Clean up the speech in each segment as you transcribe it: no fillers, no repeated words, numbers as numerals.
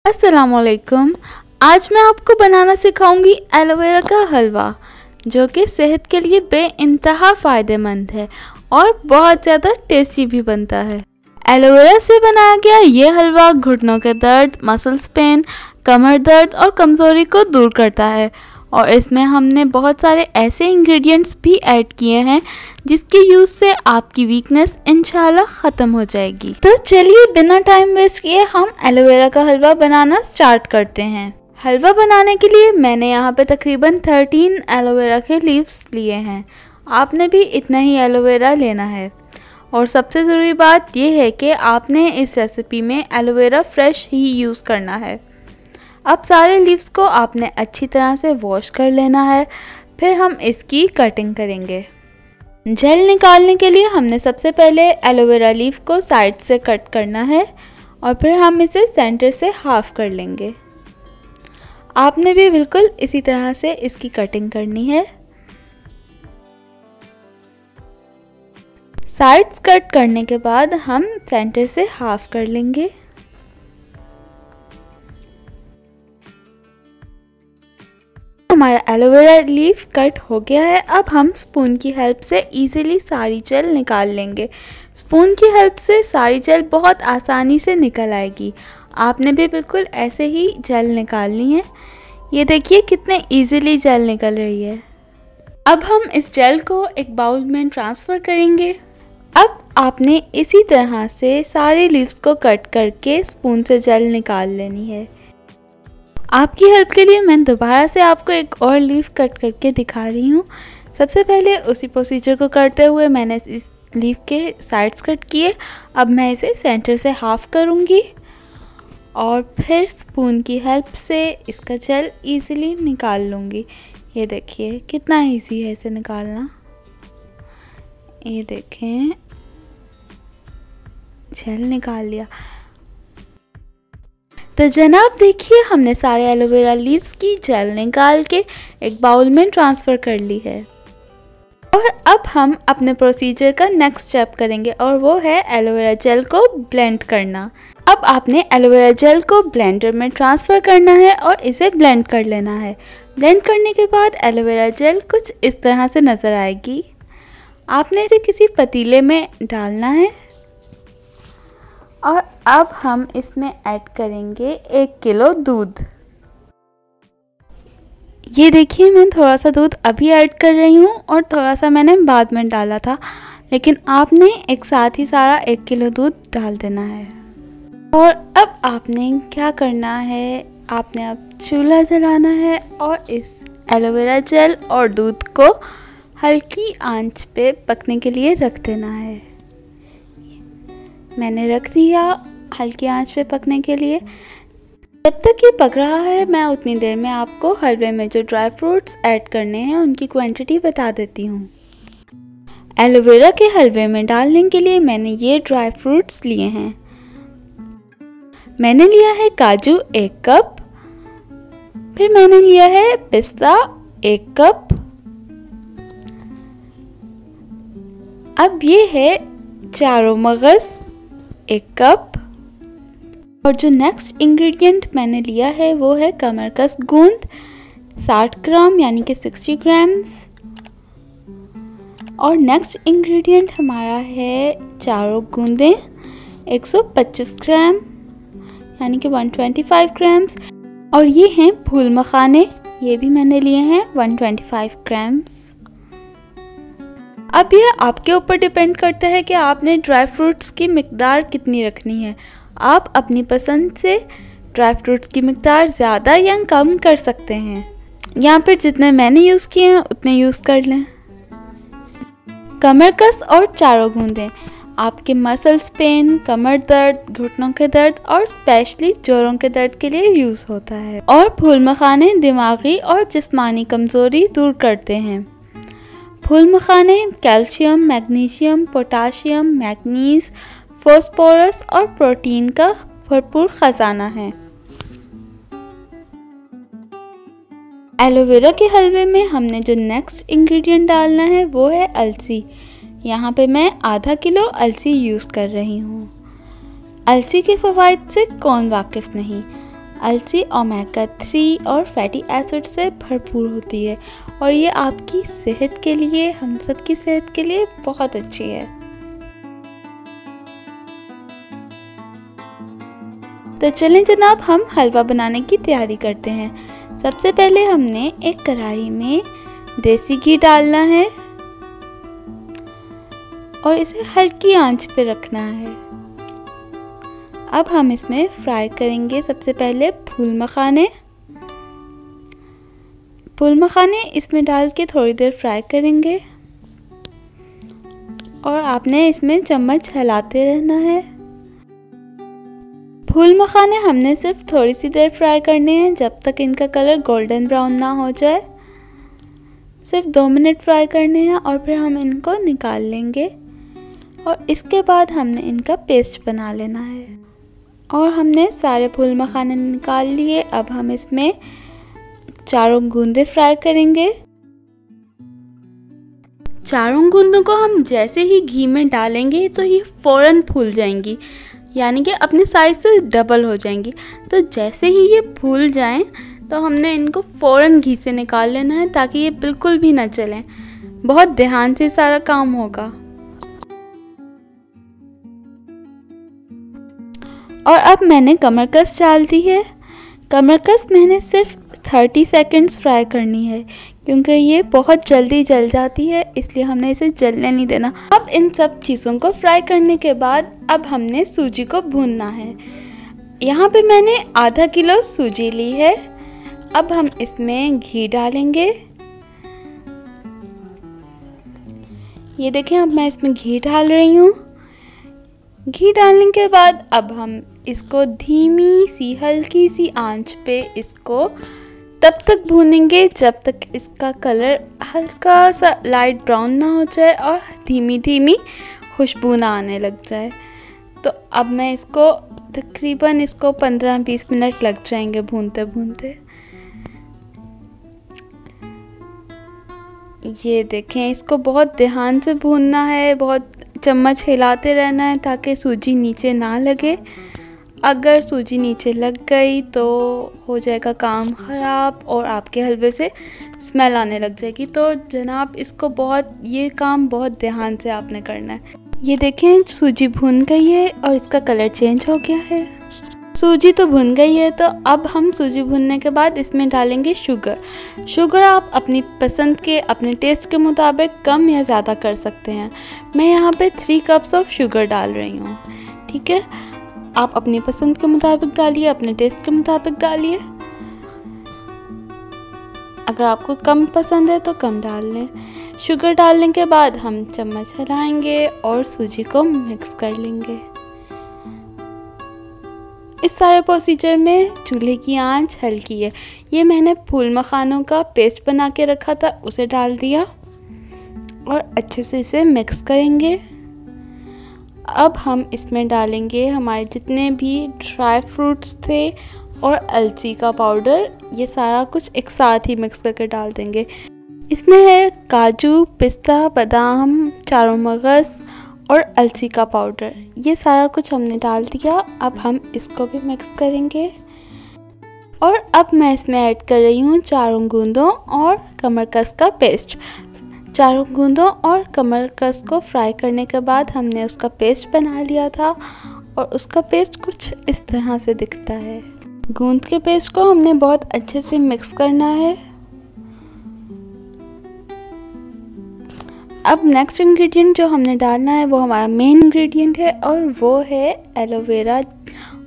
अस्सलामुअलैकुम। आज मैं आपको बनाना सिखाऊंगी एलोवेरा का हलवा, जो कि सेहत के लिए बेइंतहा फ़ायदेमंद है और बहुत ज़्यादा टेस्टी भी बनता है। एलोवेरा से बनाया गया ये हलवा घुटनों के दर्द, मसल्स पेन, कमर दर्द और कमज़ोरी को दूर करता है और इसमें हमने बहुत सारे ऐसे इंग्रेडिएंट्स भी ऐड किए हैं जिसके यूज़ से आपकी वीकनेस इंशाल्लाह ख़त्म हो जाएगी। तो चलिए बिना टाइम वेस्ट किए हम एलोवेरा का हलवा बनाना स्टार्ट करते हैं। हलवा बनाने के लिए मैंने यहाँ पे तकरीबन 13 एलोवेरा के लीव्स लिए हैं। आपने भी इतना ही एलोवेरा लेना है और सबसे ज़रूरी बात यह है कि आपने इस रेसिपी में एलोवेरा फ्रेश ही यूज़ करना है। अब सारे लीव्स को आपने अच्छी तरह से वॉश कर लेना है, फिर हम इसकी कटिंग करेंगे। जेल निकालने के लिए हमने सबसे पहले एलोवेरा लीफ को साइड से कट करना है और फिर हम इसे सेंटर से हाफ कर लेंगे। आपने भी बिल्कुल इसी तरह से इसकी कटिंग करनी है। साइड्स कट करने के बाद हम सेंटर से हाफ कर लेंगे। हमारा एलोवेरा लीफ कट हो गया है। अब हम स्पून की हेल्प से इजीली सारी जेल निकाल लेंगे। स्पून की हेल्प से सारी जेल बहुत आसानी से निकल आएगी। आपने भी बिल्कुल ऐसे ही जेल निकालनी है। ये देखिए कितने इजीली जेल निकल रही है। अब हम इस जेल को एक बाउल में ट्रांसफ़र करेंगे। अब आपने इसी तरह से सारे लीव्स को कट करके स्पून से जेल निकाल लेनी है। आपकी हेल्प के लिए मैं दोबारा से आपको एक और लीफ कट करके दिखा रही हूँ। सबसे पहले उसी प्रोसीजर को करते हुए मैंने इस लीफ के साइड्स कट किए। अब मैं इसे सेंटर से हाफ करूँगी और फिर स्पून की हेल्प से इसका जेल इजीली निकाल लूँगी। ये देखिए कितना इजी है इसे निकालना। ये देखें जेल निकाल लिया। तो जनाब देखिए हमने सारे एलोवेरा लीव्स की जेल निकाल के एक बाउल में ट्रांसफ़र कर ली है और अब हम अपने प्रोसीजर का नेक्स्ट स्टेप करेंगे और वो है एलोवेरा जेल को ब्लेंड करना। अब आपने एलोवेरा जेल को ब्लेंडर में ट्रांसफ़र करना है और इसे ब्लेंड कर लेना है। ब्लेंड करने के बाद एलोवेरा जेल कुछ इस तरह से नज़र आएगी। आपने इसे किसी पतीले में डालना है और अब हम इसमें ऐड करेंगे 1 किलो दूध। ये देखिए मैं थोड़ा सा दूध अभी ऐड कर रही हूँ और थोड़ा सा मैंने बाद में डाला था, लेकिन आपने एक साथ ही सारा 1 किलो दूध डाल देना है। और अब आपने क्या करना है, आपने अब चूल्हा जलाना है और इस एलोवेरा जेल और दूध को हल्की आंच पे पकने के लिए रख देना है। मैंने रख दिया हल्की आंच पे पकने के लिए। जब तक ये पक रहा है मैं उतनी देर में आपको हलवे में जो ड्राई फ्रूट्स ऐड करने हैं उनकी क्वांटिटी बता देती हूँ। एलोवेरा के हलवे में डालने के लिए मैंने ये ड्राई फ्रूट्स लिए हैं। मैंने लिया है काजू 1 कप, फिर मैंने लिया है पिस्ता 1 कप। अब ये है चारों मगज़ 1 कप और जो नेक्स्ट इंग्रेडिएंट मैंने लिया है वो है कमरकस गूंद 60 ग्राम यानी कि 60 ग्राम्स। और नेक्स्ट इंग्रेडिएंट हमारा है चारों गूंदें 125 ग्राम यानी कि 125 ग्राम्स। और ये हैं फूल मखाने, ये भी मैंने लिए हैं 125 ग्राम्स। अब यह आपके ऊपर डिपेंड करता है कि आपने ड्राई फ्रूट्स की मिकदार कितनी रखनी है। आप अपनी पसंद से ड्राई फ्रूट्स की मिकदार ज़्यादा या कम कर सकते हैं। यहाँ पर जितने मैंने यूज़ किए हैं उतने यूज़ कर लें। कमरकस और चारों गूंदें आपके मसल्स पेन, कमर दर्द, घुटनों के दर्द और स्पेशली जोड़ों के दर्द के लिए यूज़ होता है। और फूल मखाने दिमागी और जिस्मानी कमज़ोरी दूर करते हैं। फूल मखाने calcium, magnesium, potassium, manganese, phosphorus और प्रोटीन का भरपूर ख़जाना है। एलोवेरा के हलवे में हमने जो नेक्स्ट इंग्रेडिएंट डालना है वो है अलसी। यहाँ पे मैं आधा किलो अलसी यूज़ कर रही हूँ। अलसी के फ़वाइद से कौन वाकिफ़ नहीं। अलसी ओमेगा 3 और फैटी एसिड से भरपूर होती है और ये आपकी सेहत के लिए, हम सब की सेहत के लिए बहुत अच्छी है। तो चलें जनाब, हम हलवा बनाने की तैयारी करते हैं। सबसे पहले हमने एक कढ़ाई में देसी घी डालना है और इसे हल्की आंच पे रखना है। अब हम इसमें फ्राई करेंगे सबसे पहले फूल मखाने। फूल मखाने इसमें डाल के थोड़ी देर फ्राई करेंगे और आपने इसमें चम्मच हिलाते रहना है। फूल मखाने हमने सिर्फ थोड़ी सी देर फ्राई करने हैं, जब तक इनका कलर गोल्डन ब्राउन ना हो जाए। सिर्फ 2 मिनट फ्राई करने हैं और फिर हम इनको निकाल लेंगे और इसके बाद हमने इनका पेस्ट बना लेना है। और हमने सारे फूल मखाने निकाल लिए। अब हम इसमें चारों गूंदे फ्राई करेंगे। चारों गूंदों को हम जैसे ही घी में डालेंगे तो ये फ़ौरन फूल जाएंगी, यानी कि अपने साइज से डबल हो जाएंगी। तो जैसे ही ये फूल जाएं तो हमने इनको फ़ौरन घी से निकाल लेना है ताकि ये बिल्कुल भी ना चलें। बहुत ध्यान से सारा काम होगा। और अब मैंने कमरकस डाल दी है। कमरकस मैंने सिर्फ 30 सेकंड्स फ्राई करनी है क्योंकि ये बहुत जल्दी जल जाती है, इसलिए हमने इसे जलने नहीं देना। अब इन सब चीज़ों को फ्राई करने के बाद अब हमने सूजी को भूनना है। यहाँ पे मैंने आधा किलो सूजी ली है। अब हम इसमें घी डालेंगे। ये देखें, अब मैं इसमें घी डाल रही हूँ। घी डालने के बाद अब हम इसको धीमी सी हल्की सी आंच पे इसको तब तक भूनेंगे जब तक इसका कलर हल्का सा लाइट ब्राउन ना हो जाए और धीमी धीमी खुशबू ना आने लग जाए। तो अब मैं इसको तकरीबन 15-20 मिनट लग जाएंगे भूनते भूनते। ये देखें, इसको बहुत ध्यान से भूनना है, बहुत चम्मच हिलाते रहना है ताकि सूजी नीचे ना लगे। अगर सूजी नीचे लग गई तो हो जाएगा काम ख़राब और आपके हलवे से स्मेल आने लग जाएगी। तो जनाब ये काम बहुत ध्यान से आपने करना है। ये देखें, सूजी भुन गई है और इसका कलर चेंज हो गया है। सूजी तो भुन गई है, तो अब हम सूजी भुनने के बाद इसमें डालेंगे शुगर। शुगर आप अपनी पसंद के, अपने टेस्ट के मुताबिक कम या ज़्यादा कर सकते हैं। मैं यहाँ पे 3 कप्स ऑफ शुगर डाल रही हूँ। ठीक है, आप अपनी पसंद के मुताबिक डालिए, अपने टेस्ट के मुताबिक डालिए। अगर आपको कम पसंद है तो कम डाल लें। शुगर डालने के बाद हम चम्मच हिलाएंगे और सूजी को मिक्स कर लेंगे। इस सारे प्रोसीजर में चूल्हे की आंच हल्की है। ये मैंने फूल मखानों का पेस्ट बना के रखा था, उसे डाल दिया और अच्छे से इसे मिक्स करेंगे। अब हम इसमें डालेंगे हमारे जितने भी ड्राई फ्रूट्स थे और अलसी का पाउडर। ये सारा कुछ एक साथ ही मिक्स करके डाल देंगे। इसमें है काजू, पिस्ता, बादाम, चारों मगज़ और अलसी का पाउडर। ये सारा कुछ हमने डाल दिया। अब हम इसको भी मिक्स करेंगे और अब मैं इसमें ऐड कर रही हूँ चारों गूंदों और कमरकस का पेस्ट। चारों गूंदों और कमरकस को फ्राई करने के बाद हमने उसका पेस्ट बना लिया था और उसका पेस्ट कुछ इस तरह से दिखता है। गूंद के पेस्ट को हमने बहुत अच्छे से मिक्स करना है। अब नेक्स्ट इंग्रेडिएंट जो हमने डालना है वो हमारा मेन इंग्रेडिएंट है और वो है एलोवेरा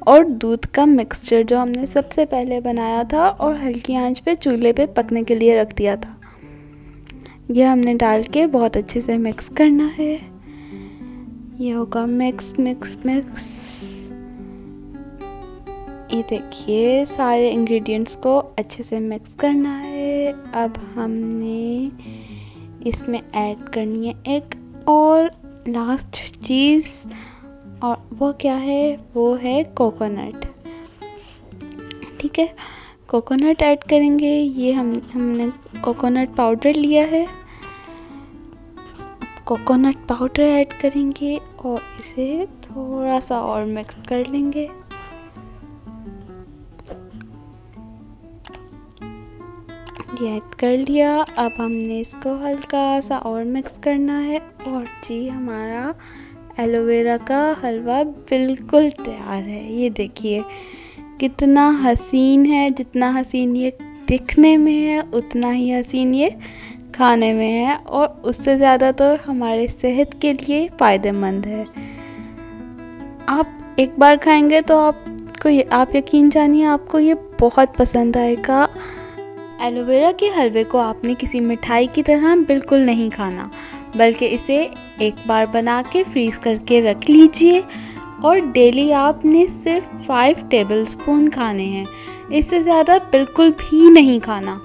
और दूध का मिक्सचर, जो हमने सबसे पहले बनाया था और हल्की आंच पे चूल्हे पे पकने के लिए रख दिया था। यह हमने डाल के बहुत अच्छे से मिक्स करना है। ये होगा मिक्स मिक्स मिक्स। ये देखिए, सारे इंग्रेडिएंट्स को अच्छे से मिक्स करना है। अब हमने इसमें ऐड करनी है एक और लास्ट चीज़, और वो क्या है, वो है कोकोनट। ठीक है, कोकोनट ऐड करेंगे। ये हमने कोकोनट पाउडर लिया है। कोकोनट पाउडर ऐड करेंगे और इसे थोड़ा सा और मिक्स कर लेंगे। ये ऐड कर लिया। अब हमने इसको हल्का सा और मिक्स करना है और जी हमारा एलोवेरा का हलवा बिल्कुल तैयार है। ये देखिए कितना हसीन है। जितना हसीन ये दिखने में है उतना ही हसीन ये खाने में है और उससे ज़्यादा तो हमारे सेहत के लिए फ़ायदेमंद है। आप एक बार खाएंगे तो आप यकीन जानिए आपको ये बहुत पसंद आएगा। एलोवेरा के हलवे को आपने किसी मिठाई की तरह बिल्कुल नहीं खाना, बल्कि इसे एक बार बना के फ्रीज़ करके रख लीजिए और डेली आपने सिर्फ 5 टेबलस्पून खाने हैं। इससे ज़्यादा बिल्कुल भी नहीं खाना।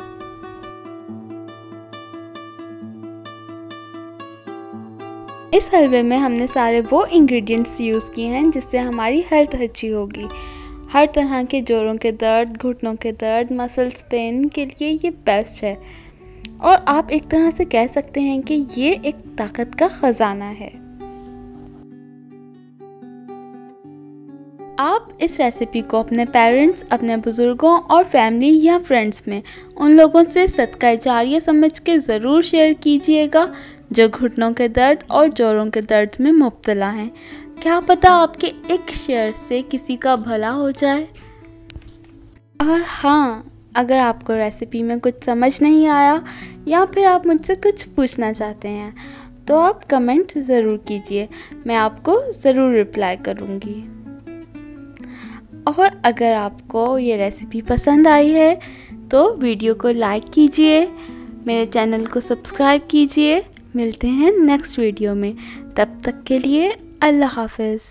इस हलवे में हमने सारे वो इंग्रेडिएंट्स यूज़ किए हैं जिससे हमारी हेल्थ अच्छी होगी। हर तरह के जोड़ों के दर्द, घुटनों के दर्द, मसल्स पेन के लिए ये बेस्ट है और आप एक तरह से कह सकते हैं कि ये एक ताकत का ख़जाना है। आप इस रेसिपी को अपने पेरेंट्स, अपने बुज़ुर्गों और फैमिली या फ्रेंड्स में उन लोगों से सदका जारिया समझ के ज़रूर शेयर कीजिएगा जो घुटनों के दर्द और जोड़ों के दर्द में मुब्तला हैं। क्या पता आपके एक शेयर से किसी का भला हो जाए। और हाँ, अगर आपको रेसिपी में कुछ समझ नहीं आया या फिर आप मुझसे कुछ पूछना चाहते हैं तो आप कमेंट ज़रूर कीजिए, मैं आपको ज़रूर रिप्लाई करूँगी। और अगर आपको ये रेसिपी पसंद आई है तो वीडियो को लाइक कीजिए, मेरे चैनल को सब्सक्राइब कीजिए। मिलते हैं नेक्स्ट वीडियो में, तब तक के लिए अल्लाह हाफ़िज़।